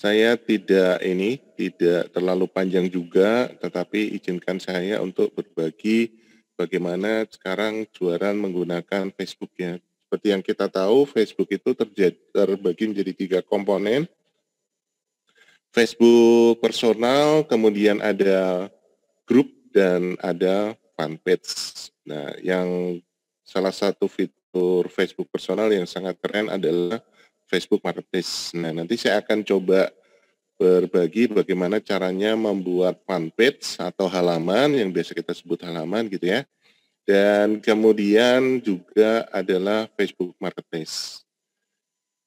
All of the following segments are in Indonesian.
Saya tidak terlalu panjang juga, tetapi izinkan saya untuk berbagi bagaimana sekarang jualan menggunakan Facebook ya. Seperti yang kita tahu, Facebook itu terbagi menjadi 3 komponen. Facebook personal, kemudian ada grup, dan ada fanpage. Nah, yang salah satu fitur Facebook personal yang sangat keren adalah Facebook Marketplace. Nah, nanti saya akan coba berbagi bagaimana caranya membuat fanpage atau halaman, yang biasa kita sebut halaman gitu ya. Dan kemudian juga adalah Facebook Marketplace.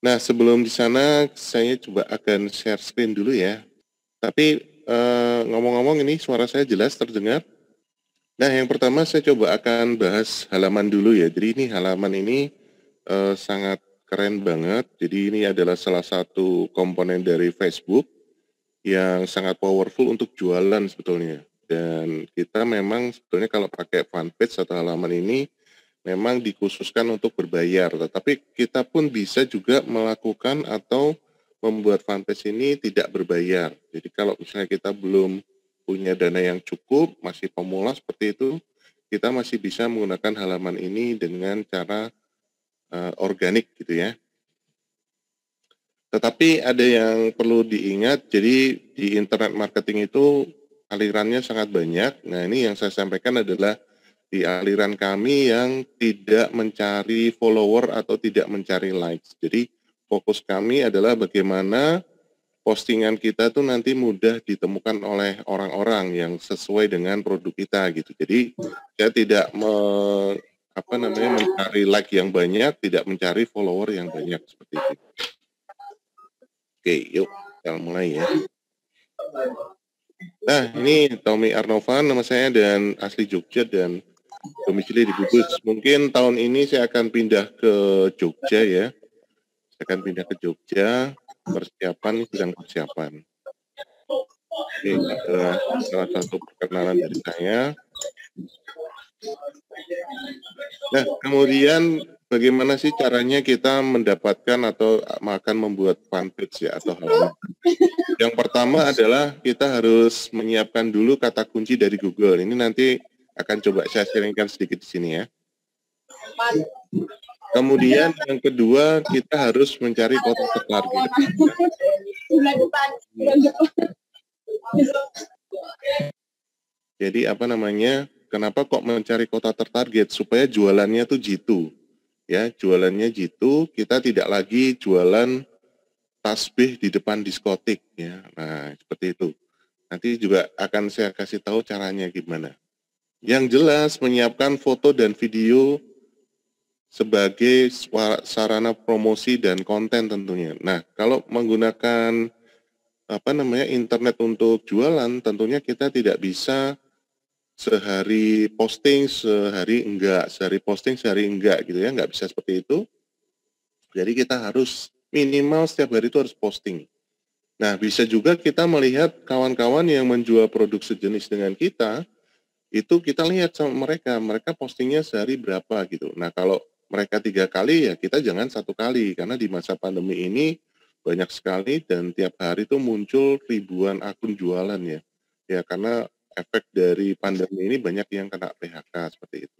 Nah, sebelum di sana, saya coba akan share screen dulu ya. Tapi ngomong-ngomong ini suara saya jelas terdengar? Nah, yang pertama saya coba akan bahas halaman dulu ya. Jadi ini halaman ini sangat keren banget. Jadi ini adalah salah satu komponen dari Facebook yang sangat powerful untuk jualan sebetulnya. Dan kita memang sebetulnya kalau pakai fanpage atau halaman ini memang dikhususkan untuk berbayar. Tetapi kita pun bisa juga melakukan atau membuat fanpage ini tidak berbayar. Jadi kalau misalnya kita belum punya dana yang cukup, masih pemula seperti itu, kita masih bisa menggunakan halaman ini dengan cara organik gitu ya. Tetapi ada yang perlu diingat, jadi di internet marketing itu alirannya sangat banyak. Nah, ini yang saya sampaikan adalah di aliran kami yang tidak mencari follower atau tidak mencari likes. Jadi fokus kami adalah bagaimana postingan kita tuh nanti mudah ditemukan oleh orang-orang yang sesuai dengan produk kita gitu. Jadi saya tidak mencari like yang banyak, tidak mencari follower yang banyak seperti itu. Oke, yuk kita mulai ya. Nah, ini Tommy Arnovan nama saya dan asli Jogja dan domisili di Kudus. Mungkin tahun ini saya akan pindah ke Jogja ya. Saya akan pindah ke Jogja, sedang persiapan. Ini adalah salah satu perkenalan dari saya. Nah, kemudian bagaimana sih caranya kita mendapatkan atau akan membuat fanpage ya atau halaman? Yang pertama adalah kita harus menyiapkan dulu kata kunci dari Google. Ini nanti akan coba saya sharingkan sedikit di sini ya. Kemudian yang kedua, kita harus mencari kota tertarget. Jadi kenapa kok mencari kota tertarget? Supaya jualannya tuh jitu. Ya, jualannya jitu, kita tidak lagi jualan tasbih di depan diskotik ya. Nah, seperti itu. Nanti juga akan saya kasih tahu caranya gimana. Yang jelas menyiapkan foto dan video sebagai sarana promosi dan konten tentunya. Nah, kalau menggunakan internet untuk jualan, tentunya kita tidak bisa sehari posting, sehari enggak gitu ya, nggak bisa seperti itu. Jadi kita harus minimal setiap hari itu harus posting. Nah, bisa juga kita melihat kawan-kawan yang menjual produk sejenis dengan kita, itu kita lihat sama mereka postingnya sehari berapa gitu. Nah, kalau mereka 3 kali ya kita jangan 1 kali, karena di masa pandemi ini banyak sekali dan tiap hari itu muncul ribuan akun jualan ya. Ya, karena efek dari pandemi ini banyak yang kena PHK seperti itu.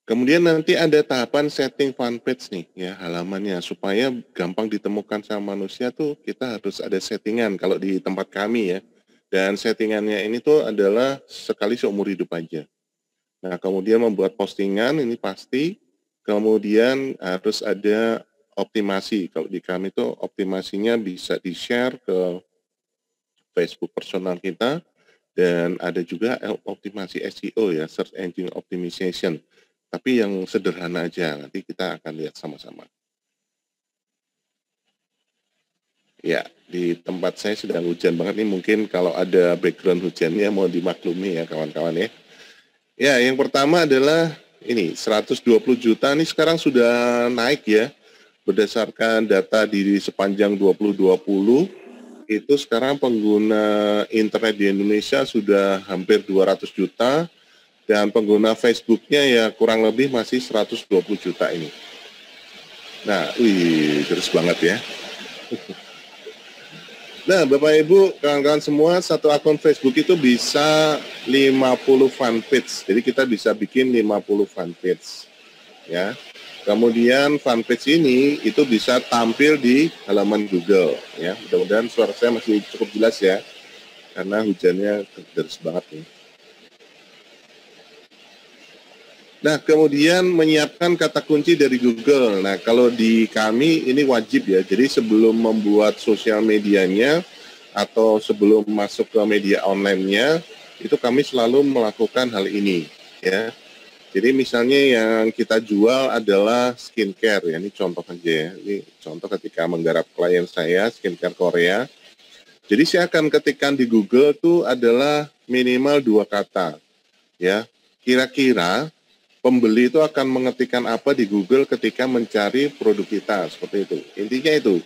Kemudian nanti ada tahapan setting fanpage nih ya halamannya supaya gampang ditemukan sama manusia tuh kita harus ada settingan kalau di tempat kami ya. Dan settingannya ini tuh adalah sekali seumur hidup aja. Nah, kemudian membuat postingan ini pasti, kemudian harus ada optimasi. Kalau di kami tuh optimasinya bisa di-share ke Facebook personal kita dan ada juga optimasi SEO ya, Search Engine Optimization. Tapi yang sederhana aja, nanti kita akan lihat sama-sama. Ya, di tempat saya sedang hujan banget nih, mungkin kalau ada background hujannya mau dimaklumi ya kawan-kawan ya. Ya, yang pertama adalah ini, 120 juta ini sekarang sudah naik ya, berdasarkan data di sepanjang 2020, itu sekarang pengguna internet di Indonesia sudah hampir 200 juta, dan pengguna Facebook-nya ya kurang lebih masih 120 juta ini. Nah, terus banget ya. Nah, Bapak Ibu, kawan-kawan semua, satu akun Facebook itu bisa 50 fanpage. Jadi kita bisa bikin 50 fanpage. Ya. Kemudian fanpage ini itu bisa tampil di halaman Google. Ya. Mudah-mudahan suara saya masih cukup jelas ya, karena hujannya deras banget nih. Nah, kemudian menyiapkan kata kunci dari Google. Nah, kalau di kami ini wajib ya. Jadi sebelum membuat sosial medianya atau sebelum masuk ke media online-nya, itu kami selalu melakukan hal ini ya. Jadi misalnya yang kita jual adalah skincare ya. Ini contoh aja ya. Ini contoh ketika menggarap klien saya skincare Korea. Jadi saya akan ketikkan di Google itu adalah minimal 2 kata ya. Kira-kira pembeli itu akan mengetikkan apa di Google ketika mencari produk kita, seperti itu. Intinya itu.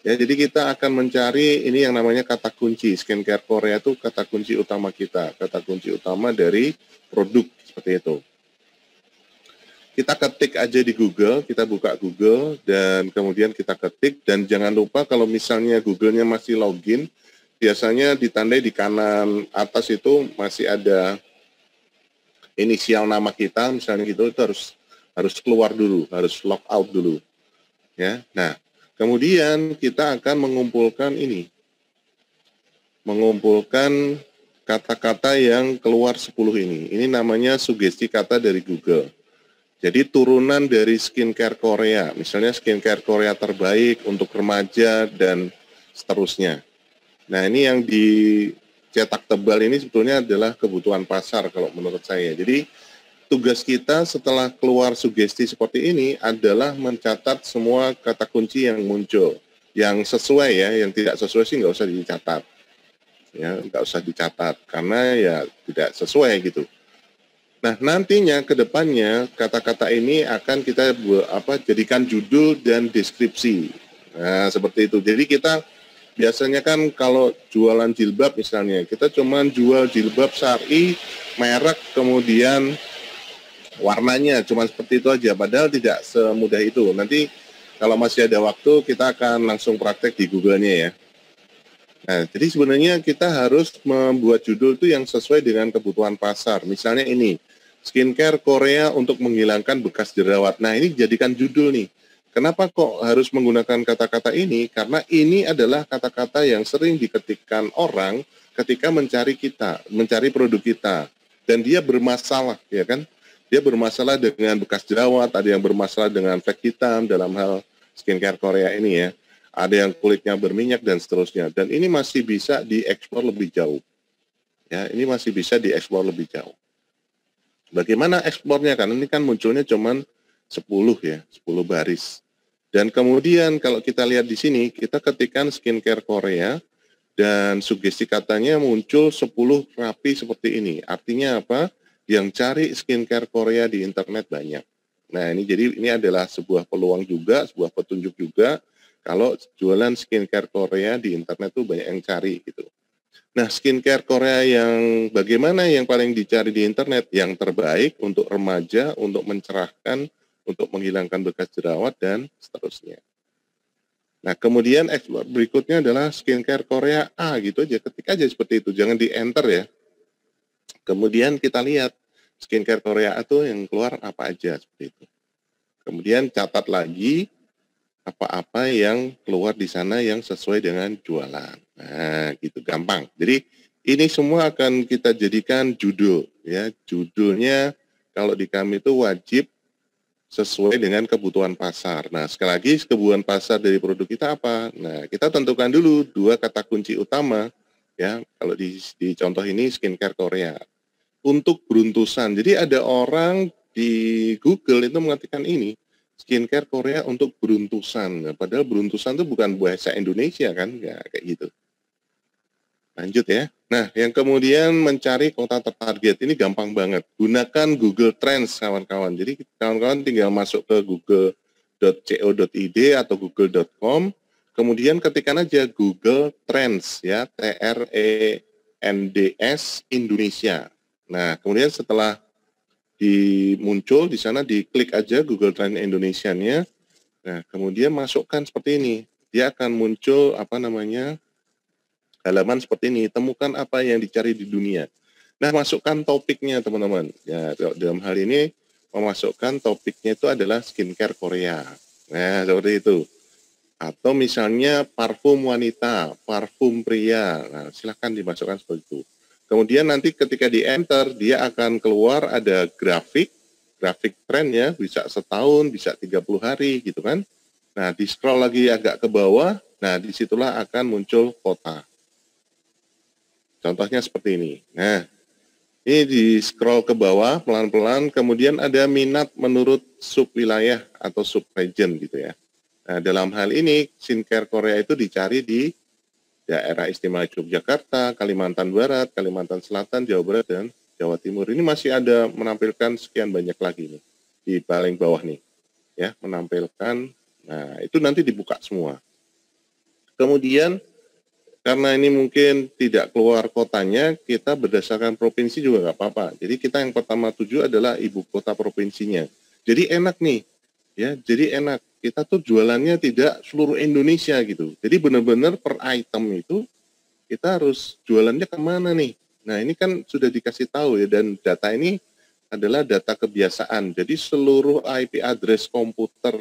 Ya, jadi kita akan mencari ini yang namanya kata kunci. Skincare Korea itu kata kunci utama kita, kata kunci utama dari produk, seperti itu. Kita ketik aja di Google, kita buka Google, dan kemudian kita ketik, dan jangan lupa kalau misalnya Google-nya masih login, biasanya ditandai di kanan atas itu masih ada inisial nama kita, misalnya gitu, itu harus keluar dulu, harus log out dulu. Ya. Nah, kemudian kita akan mengumpulkan ini. Mengumpulkan kata-kata yang keluar 10 ini. Ini namanya sugesti kata dari Google. Jadi turunan dari skincare Korea, misalnya skincare Korea terbaik untuk remaja dan seterusnya. Nah, ini yang dicetak tebal ini sebetulnya adalah kebutuhan pasar kalau menurut saya. Jadi tugas kita setelah keluar sugesti seperti ini adalah mencatat semua kata kunci yang muncul. Yang sesuai ya, yang tidak sesuai sih nggak usah dicatat. Ya, nggak usah dicatat, karena ya tidak sesuai gitu. Nah, nantinya ke depannya kata-kata ini akan kita jadikan judul dan deskripsi. Nah, seperti itu. Jadi kita biasanya kan kalau jualan jilbab misalnya, kita cuma jual jilbab syar'i, merek, kemudian warnanya, cuma seperti itu aja. Padahal tidak semudah itu. Nanti kalau masih ada waktu, kita akan langsung praktek di Google-nya ya. Nah, jadi sebenarnya kita harus membuat judul itu yang sesuai dengan kebutuhan pasar. Misalnya ini, skincare Korea untuk menghilangkan bekas jerawat. Nah, ini jadikan judul nih. Kenapa kok harus menggunakan kata-kata ini? Karena ini adalah kata-kata yang sering diketikkan orang ketika mencari kita, mencari produk kita. Dan dia bermasalah, ya kan? Dia bermasalah dengan bekas jerawat, ada yang bermasalah dengan flek hitam dalam hal skincare Korea ini ya. Ada yang kulitnya berminyak dan seterusnya. Dan ini masih bisa diekspor lebih jauh. Ya, ini masih bisa diekspor lebih jauh. Bagaimana ekspornya? Karena ini kan munculnya cuma 10 ya, 10 baris. Dan kemudian kalau kita lihat di sini, kita ketikkan skincare Korea dan sugesti katanya muncul 10 rapi seperti ini. Artinya apa? Yang cari skincare Korea di internet banyak. Nah, ini adalah sebuah peluang juga, sebuah petunjuk juga kalau jualan skincare Korea di internet tuh banyak yang cari gitu. Nah, skincare Korea yang bagaimana yang paling dicari di internet? Yang terbaik untuk remaja, untuk mencerahkan, untuk menghilangkan bekas jerawat, dan seterusnya. Nah, kemudian ekspor berikutnya adalah skincare Korea A gitu aja, ketik aja seperti itu, jangan di-enter ya. Kemudian kita lihat skincare Korea A itu yang keluar apa aja seperti itu. Kemudian catat lagi apa-apa yang keluar di sana yang sesuai dengan jualan. Nah, gitu gampang. Jadi ini semua akan kita jadikan judul ya. Judulnya kalau di kami itu wajib sesuai dengan kebutuhan pasar. Nah, sekali lagi kebutuhan pasar dari produk kita apa? Nah, kita tentukan dulu 2 kata kunci utama ya. Kalau di contoh ini skincare Korea. Untuk beruntusan. Jadi ada orang di Google itu mengetikkan ini skincare Korea untuk beruntusan. Nah, padahal beruntusan itu bukan bahasa Indonesia kan, ya kayak gitu. Lanjut ya. Nah, yang kemudian mencari kota tertarget ini gampang banget. Gunakan Google Trends kawan-kawan. Jadi kawan-kawan tinggal masuk ke google.co.id atau google.com, kemudian ketikkan aja Google Trends ya, TRENDS Indonesia. Nah, kemudian setelah muncul di sana diklik aja Google Trend Indonesia-nya. Nah, kemudian masukkan seperti ini. Dia akan muncul halaman seperti ini, temukan apa yang dicari di dunia. Nah, masukkan topiknya teman-teman. Ya, dalam hal ini memasukkan topiknya itu adalah skincare Korea. Nah, seperti itu. Atau misalnya parfum wanita, parfum pria. Nah, silahkan dimasukkan seperti itu. Kemudian nanti ketika di-enter, dia akan keluar ada grafik tren ya, bisa setahun, bisa 30 hari gitu kan. Nah, di-scroll lagi agak ke bawah, nah disitulah akan muncul kota. Contohnya seperti ini. Nah, ini di-scroll ke bawah pelan-pelan, kemudian ada minat menurut sub-wilayah atau sub-region gitu ya. Nah, dalam hal ini, skincare Korea itu dicari di daerah istimewa Yogyakarta, Kalimantan Barat, Kalimantan Selatan, Jawa Barat, dan Jawa Timur. Ini masih ada menampilkan sekian banyak lagi nih, di paling bawah nih, ya, menampilkan, nah itu nanti dibuka semua. Kemudian, karena ini mungkin tidak keluar kotanya, kita berdasarkan provinsi juga nggak apa-apa. Jadi kita yang pertama tuju adalah ibu kota provinsinya. Jadi enak nih, ya, jadi enak. Kita tuh jualannya tidak seluruh Indonesia gitu. Jadi benar-benar per item itu kita harus jualannya kemana nih. Nah ini kan sudah dikasih tahu ya, dan data ini adalah data kebiasaan. Jadi seluruh IP address komputer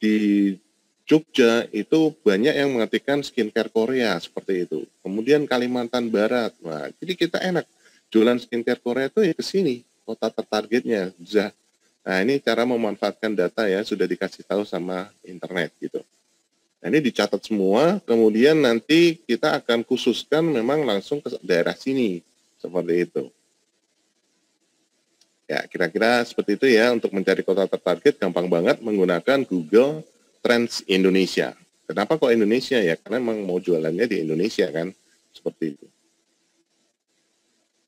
di Jogja itu banyak yang mengetikkan skincare Korea seperti itu. Kemudian Kalimantan Barat. Nah, jadi kita enak jualan skincare Korea itu ya ke sini, kota tertargetnya. Nah, ini cara memanfaatkan data ya, sudah dikasih tahu sama internet gitu. Nah, ini dicatat semua, kemudian nanti kita akan khususkan memang langsung ke daerah sini, seperti itu. Ya, kira-kira seperti itu ya, untuk mencari kota tertarget gampang banget menggunakan Google Trends Indonesia. Kenapa kok Indonesia ya? Karena memang mau jualannya di Indonesia kan, seperti itu.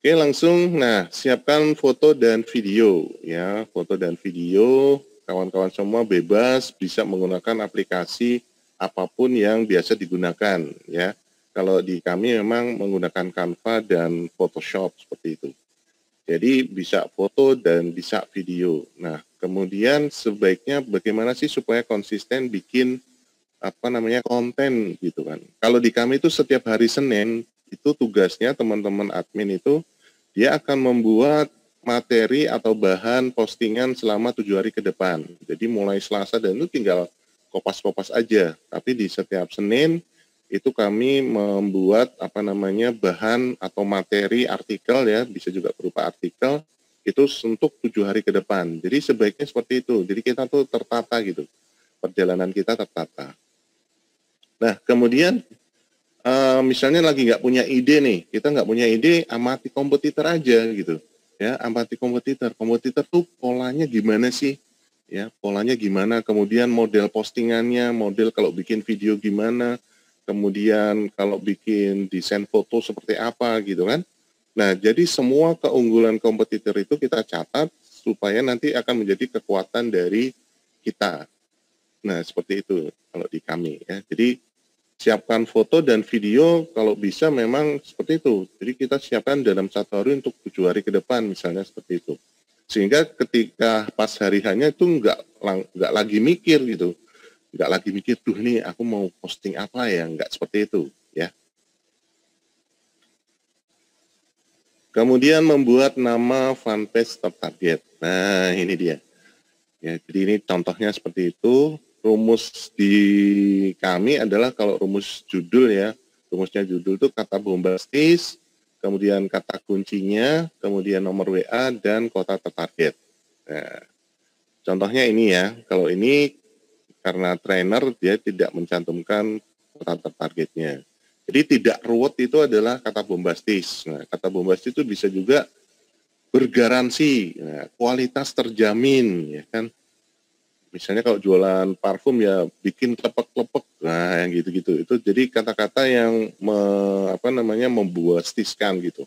Oke, langsung, nah, siapkan foto dan video, ya, foto dan video, kawan-kawan semua bebas, bisa menggunakan aplikasi apapun yang biasa digunakan, ya. Kalau di kami memang menggunakan Canva dan Photoshop, seperti itu. Jadi bisa foto dan bisa video. Nah, kemudian sebaiknya bagaimana sih supaya konsisten bikin, konten gitu kan. Kalau di kami itu setiap hari Senin, itu tugasnya teman-teman admin itu, dia akan membuat materi atau bahan postingan selama 7 hari ke depan. Jadi mulai Selasa dan itu tinggal kopas-kopas aja. Tapi di setiap Senin itu kami membuat bahan atau materi artikel ya, bisa juga berupa artikel itu untuk 7 hari ke depan. Jadi sebaiknya seperti itu. Jadi kita tuh tertata gitu. Perjalanan kita tertata. Nah, kemudian misalnya lagi nggak punya ide nih, kita nggak punya ide, amati kompetitor aja gitu. Ya, amati kompetitor. Kompetitor tuh polanya gimana sih? Ya, polanya gimana, kemudian model postingannya, model kalau bikin video gimana, kemudian kalau bikin desain foto seperti apa gitu kan. Nah, jadi semua keunggulan kompetitor itu kita catat supaya nanti akan menjadi kekuatan dari kita. Nah, seperti itu kalau di kami ya. Jadi siapkan foto dan video kalau bisa memang seperti itu. Jadi kita siapkan dalam 1 hari untuk 7 hari ke depan misalnya seperti itu. Sehingga ketika pas hari hanya itu nggak lagi mikir gitu. Nggak lagi mikir, tuh nih aku mau posting apa ya, nggak seperti itu ya. Kemudian membuat nama fanpage tertarget. Nah ini dia. Ya, jadi ini contohnya seperti itu. Rumus di kami adalah kalau rumus judul ya, rumusnya judul itu kata bombastis, kemudian kata kuncinya, kemudian nomor WA, dan kota tertarget. Nah, contohnya ini ya, kalau ini karena trainer dia tidak mencantumkan kota tertargetnya. Jadi tidak ruwet itu adalah kata bombastis. Nah, kata bombastis itu bisa juga bergaransi, nah, kualitas terjamin, ya kan. Misalnya kalau jualan parfum ya bikin klepek-klepek, nah yang gitu-gitu. Itu jadi kata-kata yang membuastiskan gitu.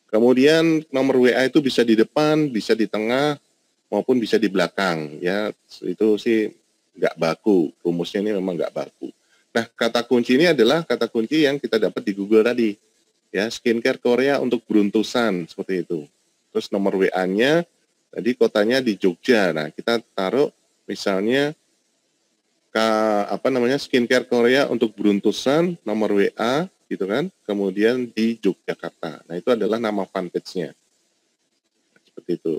Kemudian nomor WA itu bisa di depan, bisa di tengah, maupun bisa di belakang. Ya itu sih nggak baku, rumusnya ini memang nggak baku. Nah kata kunci ini adalah kata kunci yang kita dapat di Google tadi. Ya, skincare Korea untuk beruntusan, seperti itu. Terus nomor WA-nya, tadi kotanya di Jogja. Nah kita taruh misalnya skincare Korea untuk beruntusan, nomor WA, gitu kan, kemudian di Yogyakarta. Nah, itu adalah nama fanpage-nya. Seperti itu.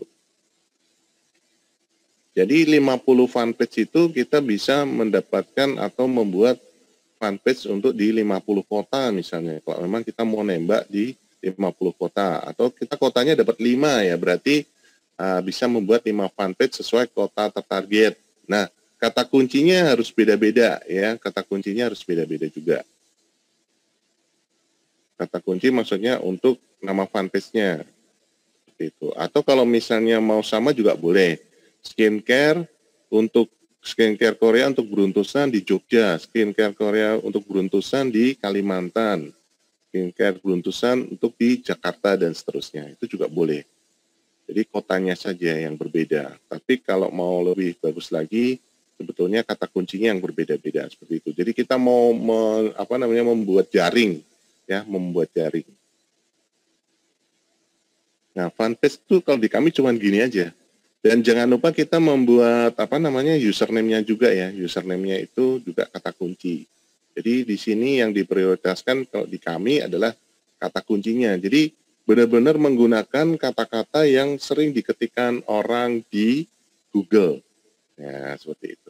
Jadi 50 fanpage itu kita bisa mendapatkan atau membuat fanpage untuk di 50 kota misalnya. Kalau memang kita mau nembak di 50 kota atau kita kotanya dapat 5 ya, berarti bisa membuat 5 fanpage sesuai kota tertarget. Nah, kata kuncinya harus beda-beda ya, kata kuncinya harus beda-beda juga. Kata kunci maksudnya untuk nama fanpage-nya. Itu. Atau kalau misalnya mau sama juga boleh. Skincare untuk skincare Korea untuk beruntusan di Jogja, skincare Korea untuk beruntusan di Kalimantan, skincare beruntusan untuk di Jakarta dan seterusnya. Itu juga boleh. Jadi kotanya saja yang berbeda. Tapi kalau mau lebih bagus lagi, sebetulnya kata kuncinya yang berbeda-beda seperti itu. Jadi kita mau membuat jaring, ya, membuat jaring. Nah, fanpage itu kalau di kami cuma gini aja. Dan jangan lupa kita membuat username-nya juga ya. Username-nya itu juga kata kunci. Jadi di sini yang diprioritaskan kalau di kami adalah kata kuncinya. Jadi benar-benar menggunakan kata-kata yang sering diketikkan orang di Google. Ya, seperti itu.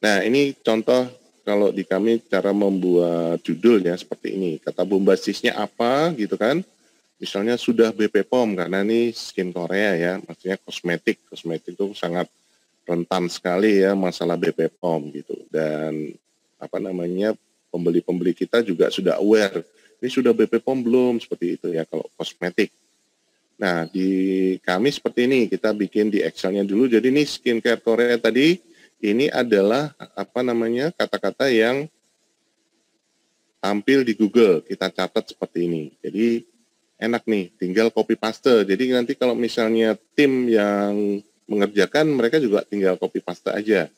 Nah, ini contoh kalau di kami cara membuat judul ya seperti ini. Kata bombastisnya apa gitu kan. Misalnya sudah BP POM karena ini skin Korea ya, maksudnya kosmetik. Kosmetik itu sangat rentan sekali ya masalah BP POM gitu. Dan pembeli-pembeli kita juga sudah aware. Ini sudah BP POM belum seperti itu ya kalau kosmetik. Nah, di kami seperti ini, kita bikin di Excel-nya dulu. Jadi ini skincare Korea tadi ini adalah kata-kata yang tampil di Google. Kita catat seperti ini. Jadi enak nih, tinggal copy paste. Jadi nanti kalau misalnya tim yang mengerjakan, mereka juga tinggal copy paste aja.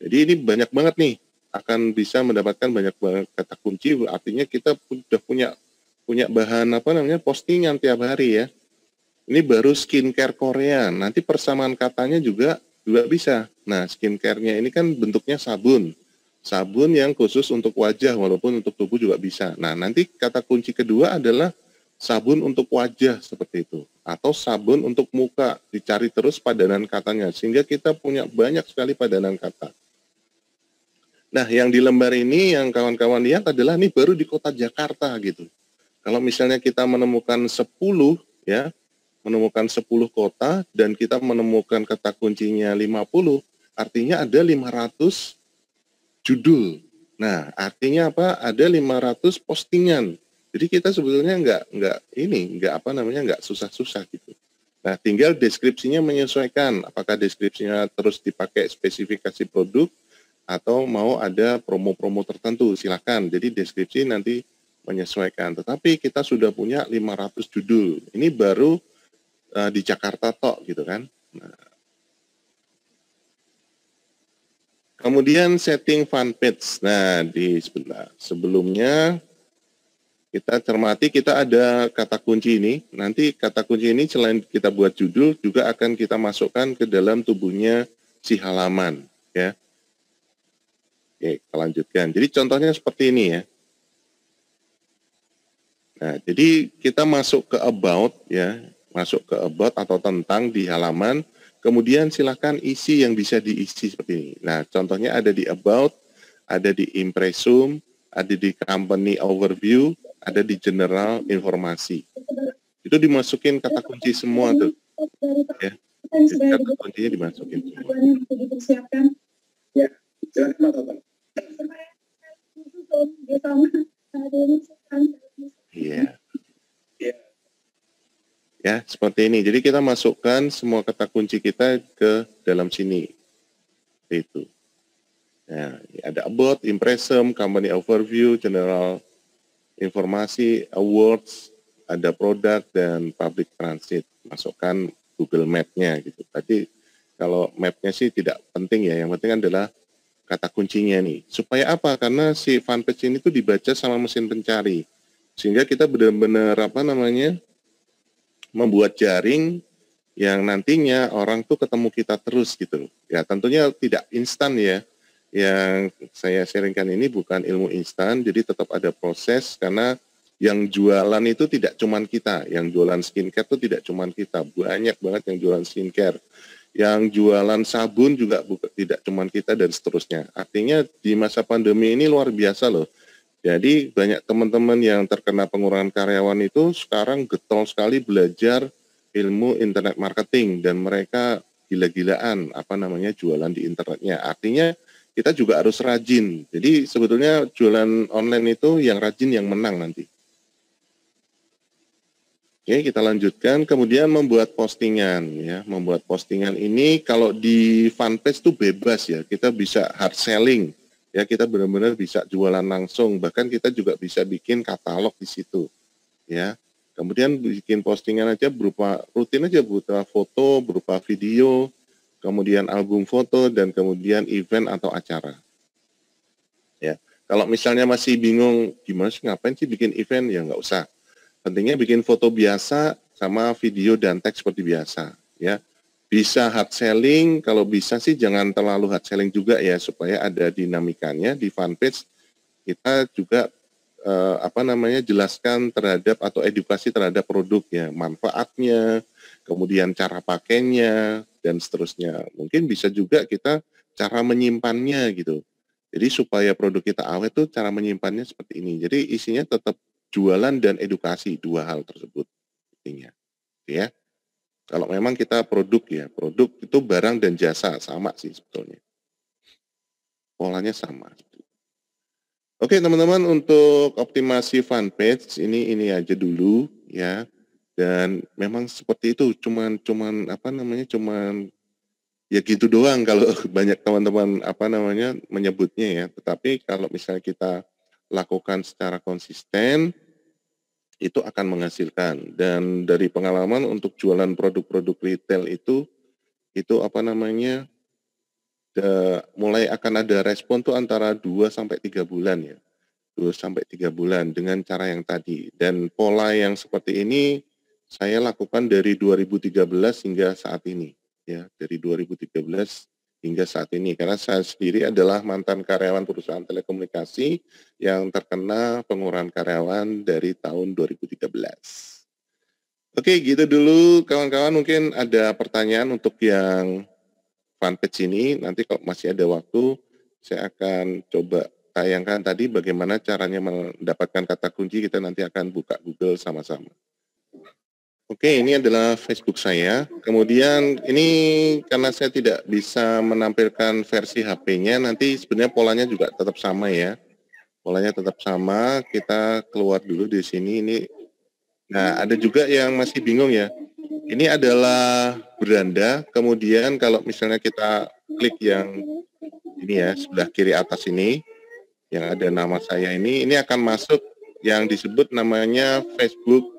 Jadi ini banyak banget nih, akan bisa mendapatkan banyak banget kata kunci. Artinya kita sudah punya bahan postingan tiap hari ya. Ini baru skincare Korea. Nanti persamaan katanya juga bisa. Nah, skincare-nya ini kan bentuknya sabun. Sabun yang khusus untuk wajah, walaupun untuk tubuh juga bisa. Nah, nanti kata kunci kedua adalah sabun untuk wajah seperti itu. Atau sabun untuk muka. Dicari terus padanan katanya. Sehingga kita punya banyak sekali padanan kata. Nah, yang di lembar ini yang kawan-kawan lihat adalah ini baru di kota Jakarta gitu. Kalau misalnya kita menemukan 10 ya, menemukan 10 kota dan kita menemukan kata kuncinya 50, artinya ada 500 judul. Nah, artinya apa? Ada 500 postingan. Jadi kita sebetulnya nggak susah-susah gitu. Nah, tinggal deskripsinya menyesuaikan. Apakah deskripsinya terus dipakai spesifikasi produk atau mau ada promo-promo tertentu, silakan. Jadi deskripsi nanti menyesuaikan. Tetapi kita sudah punya 500 judul. Ini baru di Jakarta tok gitu kan. Nah, kemudian setting fanpage. Nah, di sebelumnya kita cermati kita ada kata kunci ini. Nanti kata kunci ini selain kita buat judul juga akan kita masukkan ke dalam tubuhnya si halaman ya. Oke, kita lanjutkan. Jadi contohnya seperti ini ya. Nah, jadi kita masuk ke about ya, masuk ke about atau tentang di halaman, kemudian silakan isi yang bisa diisi seperti ini. Nah, contohnya ada di about, ada di impressum, ada di company overview, ada di general informasi. Itu dimasukin kata kunci semua tuh. Ya. Jadi kata kuncinya dimasukin semua. Ya, silakan. Iya. Ya, seperti ini. Jadi kita masukkan semua kata kunci kita ke dalam sini. Itu. Nah, ada about, impressum, company overview, general informasi, awards, ada produk dan public transit. Masukkan Google Map-nya gitu. Tadi kalau map-nya sih tidak penting ya. Yang penting adalah kata kuncinya nih. Supaya apa? Karena si fanpage ini tuh dibaca sama mesin pencari. Sehingga kita benar-benar membuat jaring yang nantinya orang tuh ketemu kita terus gitu. Ya tentunya tidak instan ya. yang saya sharingkan ini bukan ilmu instan, jadi tetap ada proses karena yang jualan itu tidak cuman kita, yang jualan skincare itu tidak cuman kita, banyak banget yang jualan skincare. Yang jualan sabun juga tidak cuman kita dan seterusnya. Artinya di masa pandemi ini luar biasa loh. Jadi banyak teman-teman yang terkena pengurangan karyawan itu sekarang getol sekali belajar ilmu internet marketing dan mereka gila-gilaan jualan di internetnya. Artinya kita juga harus rajin. Jadi sebetulnya jualan online itu yang rajin yang menang nanti. Oke, kita lanjutkan. Kemudian membuat postingan, ya. Membuat postingan ini kalau di fanpage itu bebas ya. Kita bisa hard selling, ya. Kita benar-benar bisa jualan langsung. Bahkan kita juga bisa bikin katalog di situ, ya. Kemudian bikin postingan aja berupa rutin aja, berupa foto, berupa video, kemudian album foto, dan kemudian event atau acara. Ya, kalau misalnya masih bingung gimana sih ngapain sih bikin event, ya nggak usah. Pentingnya bikin foto biasa sama video dan teks seperti biasa, ya. Bisa hard selling, kalau bisa sih jangan terlalu hard selling juga ya, supaya ada dinamikanya di fanpage. Kita juga jelaskan terhadap atau edukasi terhadap produk ya, manfaatnya, kemudian cara pakainya dan seterusnya. Mungkin bisa juga kita cara menyimpannya gitu. Jadi supaya produk kita awet tuh cara menyimpannya seperti ini. Jadi isinya tetap jualan dan edukasi, dua hal tersebut intinya, ya. Kalau memang kita produk ya, produk itu barang dan jasa sama sih sebetulnya. Polanya sama. Oke teman-teman, untuk optimasi fanpage ini aja dulu ya. Dan memang seperti itu, cuman ya gitu doang kalau banyak teman-teman menyebutnya ya. Tetapi kalau misalnya kita lakukan secara konsisten, itu akan menghasilkan. Dan dari pengalaman untuk jualan produk-produk retail itu mulai akan ada respon tuh antara 2-3 bulan ya. 2-3 bulan dengan cara yang tadi. Dan pola yang seperti ini saya lakukan dari 2013 hingga saat ini. Ya, dari 2013 hingga saat ini. Karena saya sendiri adalah mantan karyawan perusahaan telekomunikasi yang terkena pengurangan karyawan dari tahun 2013. Oke, gitu dulu kawan-kawan. Mungkin ada pertanyaan untuk yang fanpage ini. Nanti kalau masih ada waktu, saya akan coba tayangkan tadi bagaimana caranya mendapatkan kata kunci. Kita nanti akan buka Google sama-sama. Oke, ini adalah Facebook saya. Kemudian ini karena saya tidak bisa menampilkan versi HP-nya, nanti sebenarnya polanya juga tetap sama ya. Polanya tetap sama, kita keluar dulu di sini. Nah, ada juga yang masih bingung ya. Ini adalah beranda, kemudian kalau misalnya kita klik yang ini ya, sebelah kiri atas ini, yang ada nama saya ini akan masuk yang disebut namanya Facebook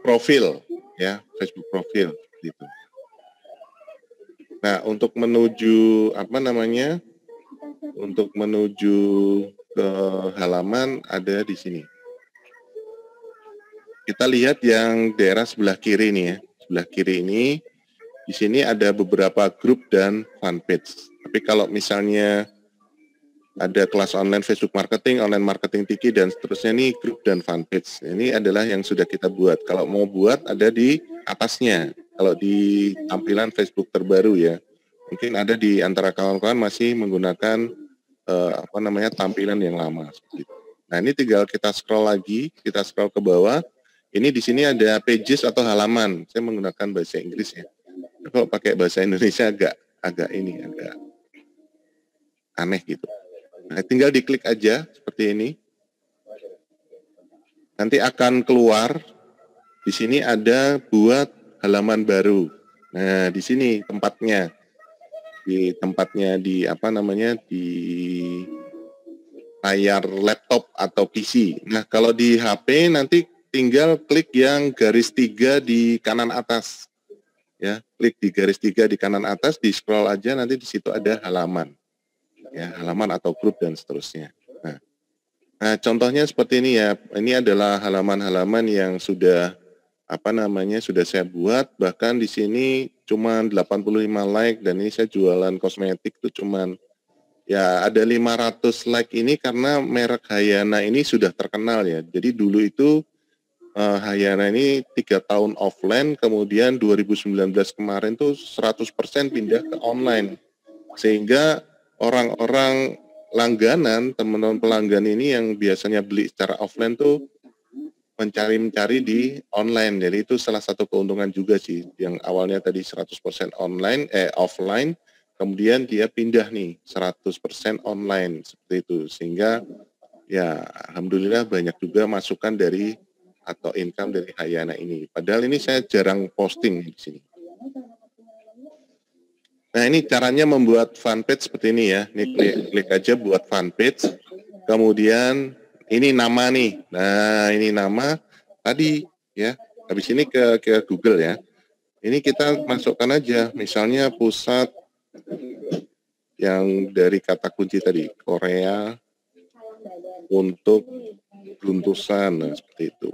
profil ya, Facebook profil gitu. Nah, untuk menuju ke halaman ada di sini. Kita lihat yang daerah sebelah kiri nih ya. Sebelah kiri ini di sini ada beberapa grup dan fanpage. Tapi kalau misalnya ada kelas online Facebook marketing, online marketing Tiki, dan seterusnya nih grup dan fanpage. Ini adalah yang sudah kita buat. Kalau mau buat ada di atasnya. Kalau di tampilan Facebook terbaru ya. Mungkin ada di antara kawan-kawan masih menggunakan tampilan yang lama. Nah ini tinggal kita scroll lagi, kita scroll ke bawah. Ini di sini ada pages atau halaman. Saya menggunakan bahasa Inggris ya. Kalau pakai bahasa Indonesia agak aneh gitu. Nah, tinggal diklik aja seperti ini. Nanti akan keluar. Di sini ada buat halaman baru. Nah, di sini tempatnya. Di layar laptop atau PC. Nah, kalau di HP nanti tinggal klik yang garis 3 di kanan atas. Ya, klik di garis 3 di kanan atas, di scroll aja nanti di situ ada halaman. Ya, halaman atau grup dan seterusnya. Nah, contohnya seperti ini ya. Ini adalah halaman-halaman yang sudah sudah saya buat, bahkan di sini cuma 85 like, dan ini saya jualan kosmetik itu cuman ya ada 500 like ini karena merek Hayana ini sudah terkenal ya. Jadi dulu itu Hayana ini 3 tahun offline, kemudian 2019 kemarin tuh 100% pindah ke online. Sehingga orang-orang langganan, teman-teman pelanggan ini yang biasanya beli secara offline tuh mencari di online. Jadi itu salah satu keuntungan juga sih, yang awalnya tadi 100% offline, kemudian dia pindah nih 100% online seperti itu. Sehingga ya alhamdulillah banyak juga masukan dari atau income dari Hayana ini. Padahal ini saya jarang posting di sini. Nah, ini caranya membuat fanpage seperti ini ya. Ini klik aja buat fanpage. Kemudian ini nama nih. Nah, ini nama tadi ya. Habis ini ke Google ya. Ini kita masukkan aja misalnya pusat yang dari kata kunci tadi, Korea untuk beruntusan, nah seperti itu.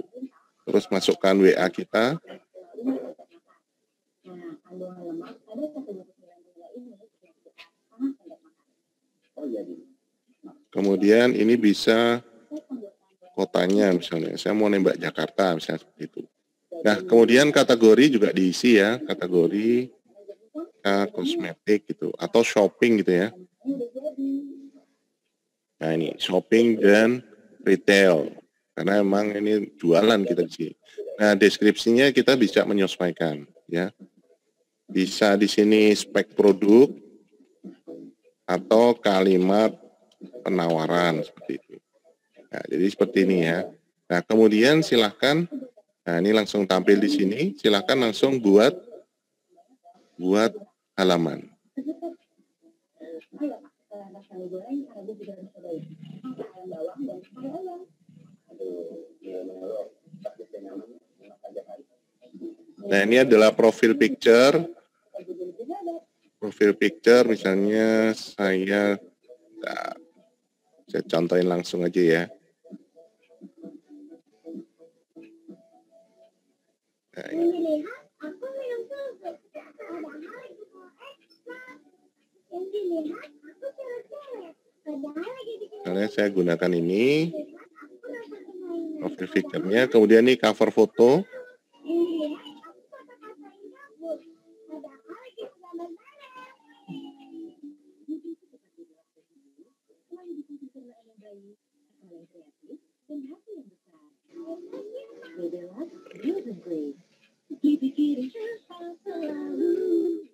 Terus masukkan WA kita. Kemudian ini bisa kotanya misalnya, saya mau nembak Jakarta misalnya seperti itu. Nah, kemudian kategori juga diisi ya, kategori kosmetik gitu, atau shopping gitu ya. Nah ini, shopping dan retail, karena memang ini jualan kita di sini. Nah, deskripsinya kita bisa menyesuaikan ya. Bisa di sini spek produk atau kalimat penawaran seperti itu. Nah, jadi seperti ini ya. Nah, kemudian silahkan, nah ini langsung tampil di sini, silahkan langsung buat halaman. Nah, ini adalah profil picture. Profil picture misalnya saya contohin langsung aja ya. Nah, ini. Karena saya gunakan ini profil picture-nya, kemudian ini cover foto.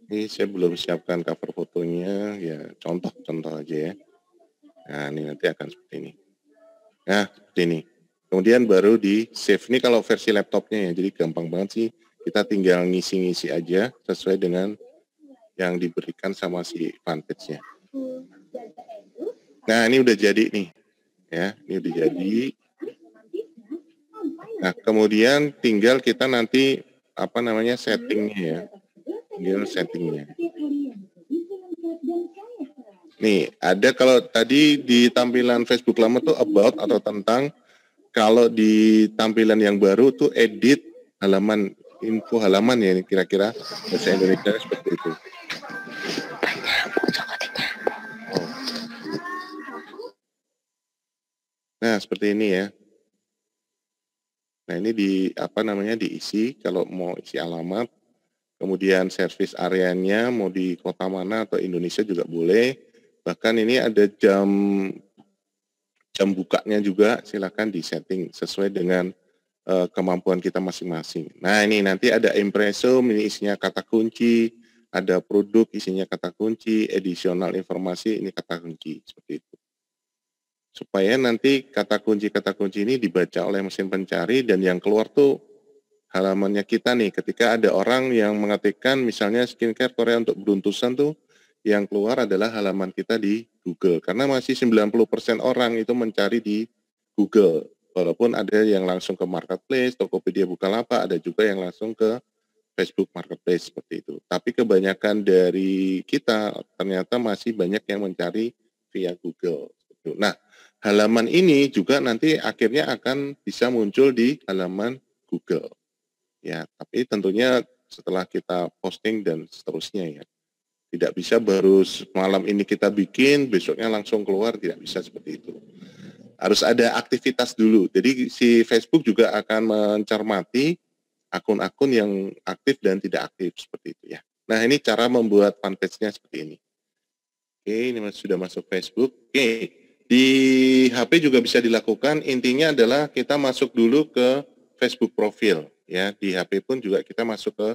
Ini saya belum siapkan cover fotonya, ya contoh aja ya. Nah, ini nanti akan seperti ini. Nah, seperti ini. Kemudian baru di save. Ini kalau versi laptopnya ya, jadi gampang banget sih. Kita tinggal ngisi-ngisi aja sesuai dengan yang diberikan sama si fanpage-nya. Nah, ini udah jadi nih. Ya, ini udah jadi. Nah, kemudian tinggal kita nanti settingnya ya. Tinggal settingnya. Nih, ada kalau tadi di tampilan Facebook lama tuh about atau tentang, kalau di tampilan yang baru tuh edit halaman, info halaman ya, kira-kira bahasa Indonesia seperti itu. Nah, seperti ini ya. Nah, ini diisi kalau mau isi alamat, kemudian service areanya mau di kota mana atau Indonesia juga boleh. Bahkan ini ada jam bukanya juga, silakan disetting sesuai dengan kemampuan kita masing-masing. Nah, ini nanti ada impresum, ini isinya kata kunci, ada produk isinya kata kunci, additional informasi ini kata kunci, seperti itu. Supaya nanti kata kunci ini dibaca oleh mesin pencari, dan yang keluar tuh halamannya kita nih. Ketika ada orang yang mengetikkan misalnya skincare Korea untuk beruntusan tuh, yang keluar adalah halaman kita di Google. Karena masih 90% orang itu mencari di Google. Walaupun ada yang langsung ke Marketplace, Tokopedia, Bukalapak, ada juga yang langsung ke Facebook Marketplace seperti itu. Tapi kebanyakan dari kita ternyata masih banyak yang mencari via Google. Nah, halaman ini juga nanti akhirnya akan bisa muncul di halaman Google. ya. Tapi tentunya setelah kita posting dan seterusnya ya. Tidak bisa baru malam ini kita bikin, besoknya langsung keluar, tidak bisa seperti itu. Harus ada aktivitas dulu. Jadi si Facebook juga akan mencermati akun-akun yang aktif dan tidak aktif seperti itu ya. Nah ini cara membuat fanpage-nya seperti ini. Oke, ini sudah masuk Facebook. Oke, di HP juga bisa dilakukan. Intinya adalah kita masuk dulu ke Facebook profil ya. Di HP pun juga kita masuk ke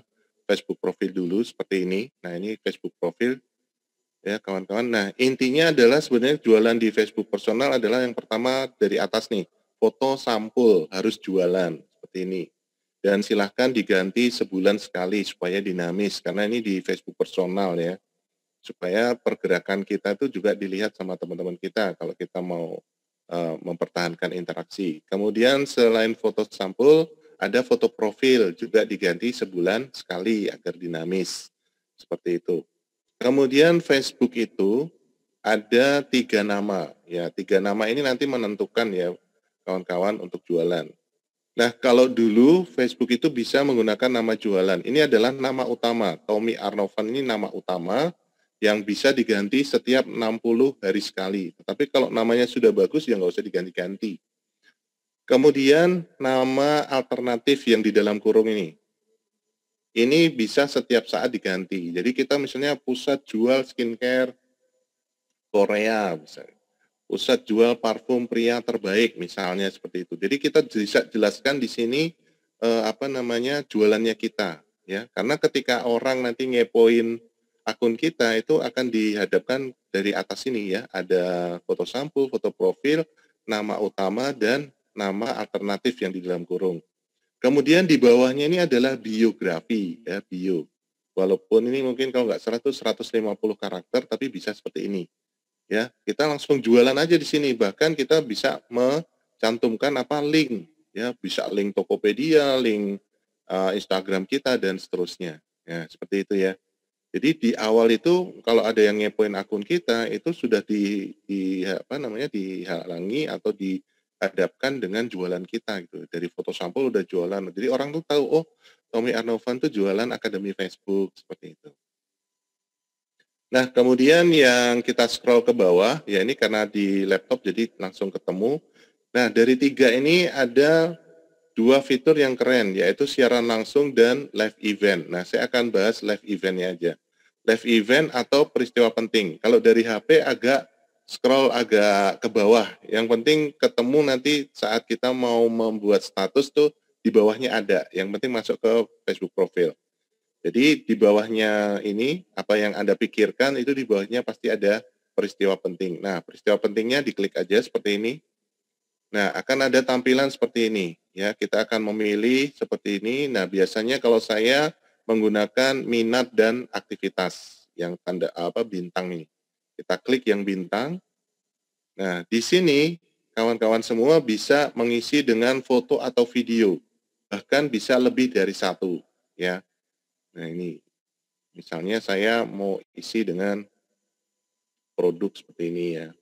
Facebook profil dulu seperti ini. Nah ini Facebook profil ya kawan-kawan. Nah intinya adalah sebenarnya jualan di Facebook personal adalah yang pertama dari atas nih, foto sampul harus jualan seperti ini. Dan silahkan diganti sebulan sekali supaya dinamis karena ini di Facebook personal ya. Supaya pergerakan kita itu juga dilihat sama teman-teman kita kalau kita mau mempertahankan interaksi. Kemudian selain foto sampul, ada foto profil juga diganti sebulan sekali agar dinamis. Seperti itu. Kemudian Facebook itu ada 3 nama. Ya, 3 nama ini nanti menentukan ya kawan-kawan untuk jualan. Nah, kalau dulu Facebook itu bisa menggunakan nama jualan. Ini adalah nama utama. Tommy Arnovan ini nama utama yang bisa diganti setiap 60 hari sekali. Tetapi kalau namanya sudah bagus, ya nggak usah diganti-ganti. Kemudian nama alternatif yang di dalam kurung ini. Ini bisa setiap saat diganti. Jadi kita misalnya pusat jual skincare Korea, misalnya. Pusat jual parfum pria terbaik, misalnya seperti itu. Jadi kita bisa jelaskan di sini jualannya kita, ya. Karena ketika orang nanti ngepoin akun kita itu akan dihadapkan dari atas ini ya, ada foto sampul, foto profil, nama utama dan nama alternatif yang di dalam kurung. Kemudian di bawahnya ini adalah biografi ya, bio. Walaupun ini mungkin kalau nggak 100-150 karakter tapi bisa seperti ini. Ya, kita langsung jualan aja di sini. Bahkan kita bisa mencantumkan link ya, bisa link Tokopedia, link Instagram kita dan seterusnya. Ya, seperti itu ya. Jadi di awal itu kalau ada yang ngepoin akun kita itu sudah dihalangi atau dihadapkan dengan jualan kita gitu. Dari foto sampul udah jualan. Jadi orang tuh tahu oh Tommy Arnovan tuh jualan Akademi Facebook seperti itu. Nah, kemudian yang kita scroll ke bawah, ya ini karena di laptop jadi langsung ketemu. Nah, dari 3 ini ada 2 fitur yang keren, yaitu siaran langsung dan live event. Nah, saya akan bahas live event-nya aja. Live event atau peristiwa penting. Kalau dari HP agak scroll agak ke bawah. Yang penting ketemu nanti saat kita mau membuat status tuh di bawahnya ada. Yang penting masuk ke Facebook profile. Jadi di bawahnya ini, apa yang Anda pikirkan itu di bawahnya pasti ada peristiwa penting. Nah, peristiwa pentingnya diklik aja seperti ini. Nah, akan ada tampilan seperti ini. Ya, kita akan memilih seperti ini. Nah, biasanya kalau saya menggunakan minat dan aktivitas yang tanda bintang ini. Kita klik yang bintang. Nah, di sini kawan-kawan semua bisa mengisi dengan foto atau video. Bahkan bisa lebih dari 1, ya. Nah, ini misalnya saya mau isi dengan produk seperti ini ya.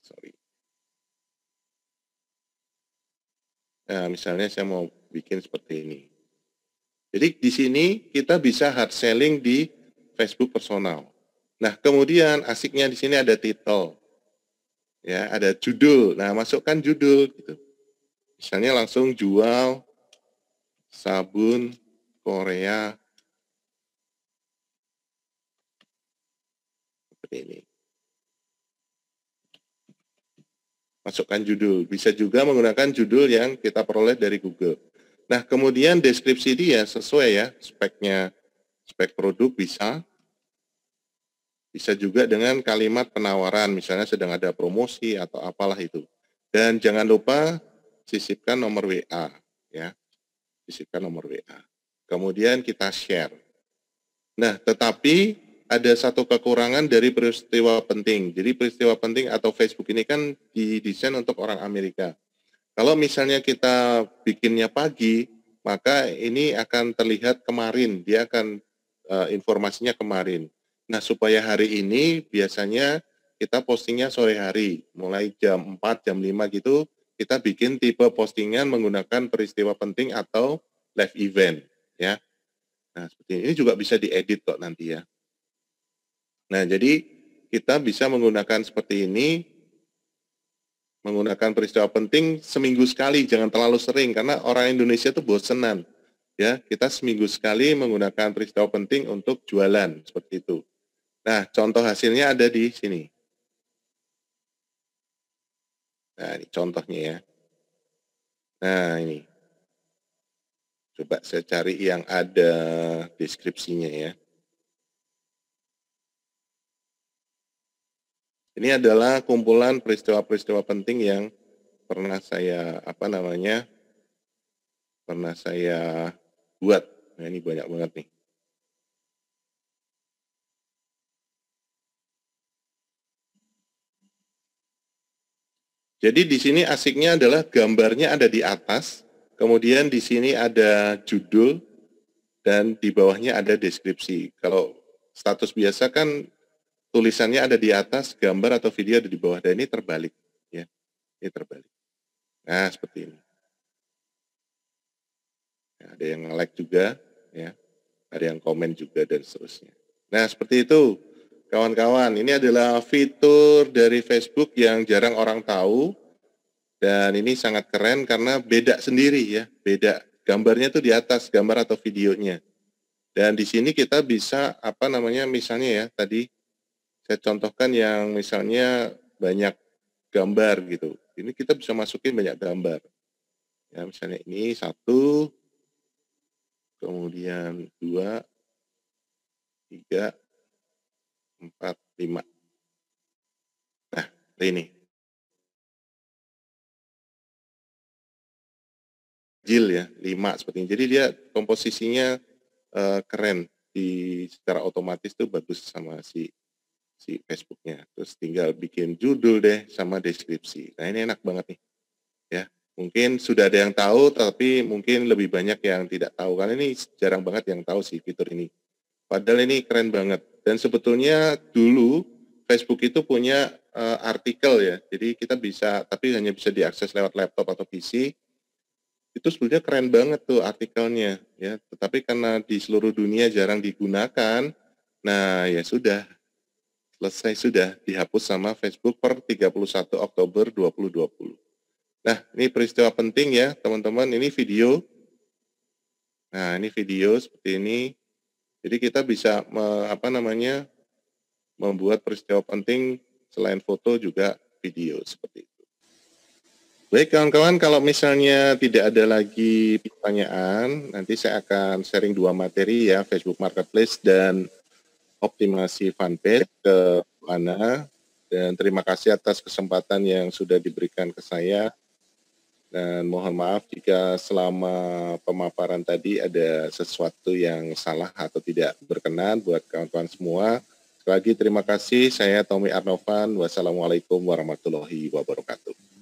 Sorry. Nah, misalnya saya mau bikin seperti ini. Jadi di sini kita bisa hard selling di Facebook personal. Nah, kemudian asiknya di sini ada title. Ya, ada judul. Nah, masukkan judul gitu. Misalnya langsung jual sabun Korea seperti ini. Masukkan judul. Bisa juga menggunakan judul yang kita peroleh dari Google. Nah, kemudian deskripsi dia sesuai ya, speknya, spek produk bisa. Bisa juga dengan kalimat penawaran, misalnya sedang ada promosi atau apalah itu. Dan jangan lupa sisipkan nomor WA, ya. Sisipkan nomor WA. Kemudian kita share. Nah, tetapi ada satu kekurangan dari peristiwa penting. Jadi peristiwa penting atau Facebook ini kan didesain untuk orang Amerika. Kalau misalnya kita bikinnya pagi, maka ini akan terlihat kemarin, dia akan informasinya kemarin. Nah, supaya hari ini biasanya kita postingnya sore hari, mulai jam 4, jam 5 gitu, kita bikin tipe postingan menggunakan peristiwa penting atau live event, ya. Nah, seperti ini juga bisa diedit kok nanti ya. Nah, jadi kita bisa menggunakan seperti ini, menggunakan peristiwa penting seminggu sekali, jangan terlalu sering, karena orang Indonesia itu bosenan. Ya, kita seminggu sekali menggunakan peristiwa penting untuk jualan, seperti itu. Nah, contoh hasilnya ada di sini. Nah, ini contohnya ya. Nah, ini. Coba saya cari yang ada deskripsinya ya. Ini adalah kumpulan peristiwa-peristiwa penting yang pernah saya buat. Nah, ini banyak banget nih. Jadi di sini asiknya adalah gambarnya ada di atas, kemudian di sini ada judul, dan di bawahnya ada deskripsi. Kalau status biasa kan tulisannya ada di atas, gambar atau video ada di bawah, dan ini terbalik. Ya, ini terbalik. Nah, seperti ini. Nah, ada yang nge-like juga, ya, ada yang komen juga, dan seterusnya. Nah, seperti itu, kawan-kawan. Ini adalah fitur dari Facebook yang jarang orang tahu, dan ini sangat keren karena beda sendiri ya, beda. Gambarnya tuh di atas, gambar atau videonya. Dan di sini kita bisa, misalnya ya, tadi saya contohkan yang misalnya banyak gambar gitu. Ini kita bisa masukin banyak gambar. Ya, misalnya ini 1, kemudian 2, 3, 4, 5. Nah, ini. Jil ya, 5 seperti ini. Jadi dia komposisinya keren, secara otomatis tuh bagus sama si Facebook-nya. Terus tinggal bikin judul deh sama deskripsi. Nah, ini enak banget nih. Ya, mungkin sudah ada yang tahu, tapi mungkin lebih banyak yang tidak tahu. Karena ini jarang banget yang tahu sih fitur ini. Padahal ini keren banget. Dan sebetulnya dulu Facebook itu punya artikel ya. Jadi kita bisa, tapi hanya bisa diakses lewat laptop atau PC. Itu sebenarnya keren banget tuh artikelnya ya. Tetapi karena di seluruh dunia jarang digunakan, nah ya sudah, selesai sudah, dihapus sama Facebook per 31 Oktober 2020. Nah, ini peristiwa penting ya, teman-teman. Ini video. Nah, ini video seperti ini. Jadi kita bisa membuat peristiwa penting selain foto juga video seperti itu. Baik kawan-kawan, kalau misalnya tidak ada lagi pertanyaan, nanti saya akan sharing 2 materi ya, Facebook Marketplace dan optimasi fanpage ke mana. Dan terima kasih atas kesempatan yang sudah diberikan ke saya. Dan mohon maaf jika selama pemaparan tadi ada sesuatu yang salah atau tidak berkenan buat kawan-kawan semua. Sekali lagi terima kasih, saya Tommy Arnovan. Wassalamualaikum warahmatullahi wabarakatuh.